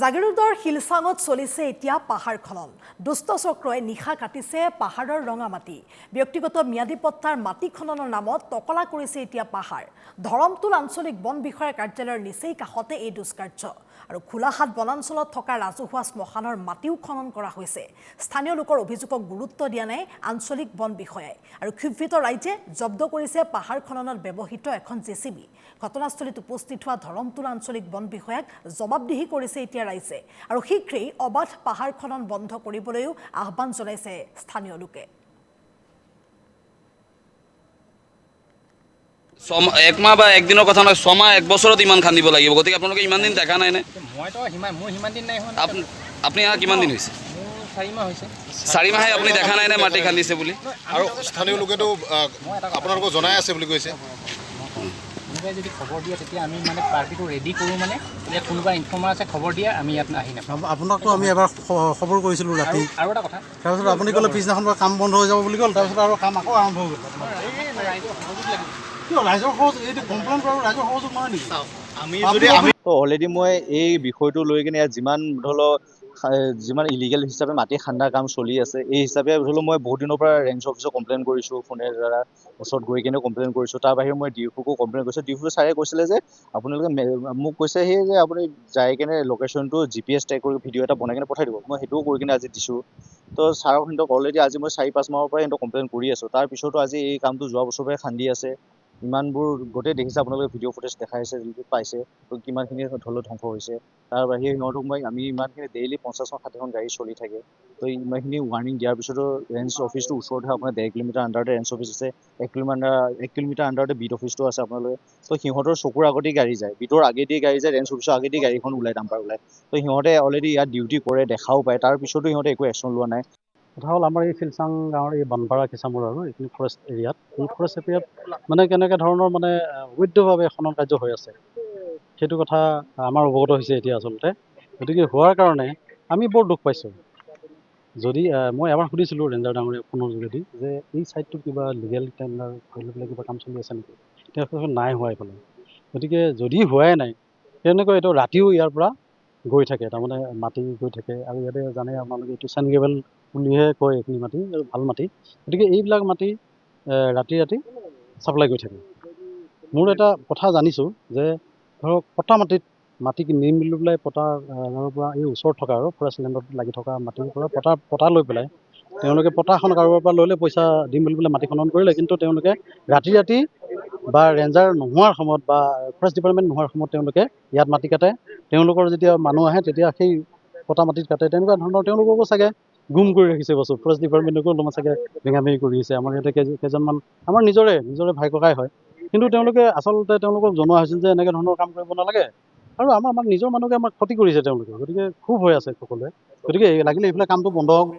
জাগিৰোডৰ শিলচাঙত চলিছে এতিয়া পাহাৰ খনন। দুষ্ট চক্ৰই নিশা কাটিছে পাহাৰৰ ৰঙা মাটি। ব্যক্তিগত ম্যাদী পট্টাৰ মাটি খননৰ নামত টকলা কৰিছে এতিয়া পাহাৰ। ধৰমটোল আঞ্চলিক বন বিষয়াৰ কাৰ্যালয়ৰ নিচেই কাষতে এই দুষ্কাৰ্য। আৰু খোলাহাট বনাঞ্চলত থকা ৰাজহুৱা শ্মশানৰ মাটিও খনন কৰা হৈছে। স্থানীয় লোকৰ অভিযোগক গুৰুত্ব দিয়া নাই আঞ্চলিক বন বিষয়াই। আৰু ক্ষুব্ধ ৰাইজে জব্দ কৰিছে পাহাৰ খননত ব্যৱহৃত এখন জেচিবি। ঘটনাস্থলীত উপস্থিত হোৱা ধৰমটোল আঞ্চলিক বন বিষয়াক জবাবদিহি কৰিছে এতিয়া ৰাইজে। আৰু শীঘ্ৰেই অবাধ পাহাৰ খনন বন্ধ কৰিবলৈও আহ্বান জনাইছে স্থানীয় লোকে। এক মাহ বা একদিনৰ কথা নহয়, ছমাহ এক বছৰত ইমান খান্দিব লাগিব। গতিকে আপোনালোকে ইমান দিন দেখা নাই নে? মোৰ সিমান দিন নাই। আপুনি কিমান দিন হৈছে? 4 মাহ হৈছে। 4 মাহে আপুনি দেখা নাই নে মাটি খান্দিছে বুলি? আৰু স্থানীয় লোকেতো আপোনালোকক জনাই আছে বুলি কৈছে। কোনোবাই যদি খবৰ দিয়ে তেতিয়া আমি মানে পাৰ্টিটো ৰেডি কৰোঁ, মানে ইয়াত কোনোবা ইনফৰ্মাৰ আছে খবৰ দিয়ে আমি ইয়াত আহি নাপাওঁ। আপোনাকতো আমি এবাৰ খবৰ কৰিছিলোঁ ৰাতি। আৰু এটা কথা, তাৰপিছত আপুনি ক'লে পিছদিনাখন কাম বন্ধ হৈ যাব বুলি ক'ল। তাৰপিছত আৰু কাম আকৌ আৰম্ভ হৈ গ'ল। কিয় ৰাইজৰ সহযোগ, এইটো কমপ্লেইন কৰা ৰাইজৰ সহযোগ নহয় নেকি? অলৰেডি মই এই বিষয়টো লৈ কিনে ইয়াত যিমান ইলিগেল হিচাপে মাটি খান্দাৰ কাম চলি আছে, এই হিচাপে ধৰি লওক মই বহুত দিনৰ পৰা ৰেঞ্জ অফিচত কমপ্লেইন কৰিছোঁ, ফোনেৰ দ্বাৰা ওচৰত গৈ কিনে কমপ্লেইন কৰিছোঁ। তাৰ বাহিৰে মই ডিউকো কমপ্লেইন কৰিছোঁ। ডিউকো ছাৰে কৈছিলে যে আপোনালোকে মোক কৈছে যে আপুনি যাই কিনে লোকেশ্যনটো GPS ট্ৰেক কৰি ভিডিঅ' এটা বনাই কিনে পঠাই দিব। মই সেইটোও কৰি কিনে আজি দিছোঁ। তো ছাৰক সিহঁতক অলৰেডি আজি মই 4-5 মাহৰ পৰাই সিহঁতক কমপ্লেইন কৰি আছোঁ। তাৰ পিছতো আজি এই কামটো যোৱা বছৰৰ পৰাই খান্দি আছে। ইমানবোৰ গোটেই দেখিছে আপোনালোকে, ভিডিঅ' ফুটেজ দেখাইছে, যিটো পাইছে কিমানখিনি ধৰি ধ্বংস হৈছে। তাৰ বাহিৰে সিহঁতক আমি ইমানখিনি ডেইলি 50-60খন গাড়ী চলি থাকে। তো ইমানখিনি ৱাৰ্ণিং দিয়াৰ পিছতো ৰেঞ্জ অফিচটো ওচৰতে আপোনাৰ 1.5 কিলোমিটাৰ আণ্ডাৰতে ৰেঞ্জ অফিচ আছে, 1 কিলোমিটাৰ আণ্ডাৰতে বিট অফিচটো আছে আপোনালোকে। তো সিহঁতৰ চকুৰ আগতেই গাড়ী যায়, বিটৰ আগেদি গাড়ী যায়, ৰেঞ্জ অফিচৰ আগেদি গাড়ীখন ওলাই, ডাম্পাৰ ওলাই। তো সিহঁতে অলৰেডি ইয়াত ডিউটি কৰে, দেখাও পায়। তাৰ পিছতো সিহঁতে একো একশ্যন লোৱা নাই। কথা হ'ল আমাৰ এই শিলচাং গাঁৱৰ এই বানপাৰা কেঁচামূৰ আৰু এইখিনি ফৰেষ্ট এৰিয়াত, এই ফৰেষ্ট এৰিয়াত মানে কেনেকৈ ধৰণৰ মানে অবৈধভাৱে খনন কাৰ্য হৈ আছে, সেইটো কথা আমাৰ অৱগত হৈছে এতিয়া আচলতে। গতিকে হোৱাৰ কাৰণে আমি বৰ দুখ পাইছোঁ। যদি মই এবাৰ সুধিছিলোঁ ৰেঞ্জাৰ ডাঙৰীয়া ফোনৰ যোগেদি যে এই ছাইডটো কিবা লিগেল টেণ্ডাৰ কৰি লৈ পেলাই কিবা কাম চলি আছে নেকি? তেওঁ কৈছে নাই হোৱা এইফালে। গতিকে যদি হোৱাই নাই, তেনেকৈ এইটো ৰাতিও ইয়াৰ পৰা গৈ থাকে, তাৰমানে মাটি গৈ থাকে। আৰু ইয়াতে জানে আপোনালোকে এইটো চেনগেবেল বুলিহে কয় এইখিনি মাটি, ভাল মাটি। গতিকে এইবিলাক মাটি ৰাতি ছাপ্লাই কৰি থাকে। মোৰ এটা কথা জানিছোঁ যে ধৰক পটা মাটি নিম বুলি পেলাই পটাৰ পৰা এই ওচৰত থকা আৰু ফৰেষ্ট লেণ্ডত লাগি থকা মাটিৰ পৰা পটা লৈ পেলাই তেওঁলোকে পটাখন কাৰোবাৰ পৰা লৈ পইচা দিম বুলি পেলাই মাটি খনন কৰিলে। কিন্তু তেওঁলোকে ৰাতি বা ৰেঞ্জাৰ নোহোৱাৰ সময়ত বা ফৰেষ্ট ডিপাৰ্টমেণ্ট নোহোৱাৰ সময়ত তেওঁলোকে ইয়াত মাটি কাটে। তেওঁলোকৰ যেতিয়া মানুহ আহে তেতিয়া সেই পটা মাটিত কাটে। তেনেকুৱা ধৰণৰ তেওঁলোককো চাগে গুম কৰি ৰাখিছে বস্তু। ফৰেষ্ট ডিপাৰ্টমেণ্টকো অলপমান চাগে বেঙামেৰি কৰি আছে। আমাৰ ইয়াতে কেইজনমান আমাৰ নিজৰে ভাই ককাই হয়। কিন্তু তেওঁলোকে আচলতে তেওঁলোকক জনোৱা হৈছিল যে এনেকৈ ধৰণৰ কাম কৰিব নালাগে। আৰু আমাৰ নিজৰ মানুহকে আমাক ক্ষতি কৰিছে তেওঁলোকে। গতিকে খুব হৈ আছে সকলোৱে। গতিকে লাগিলে এইফালে কামটো বন্ধ হওক।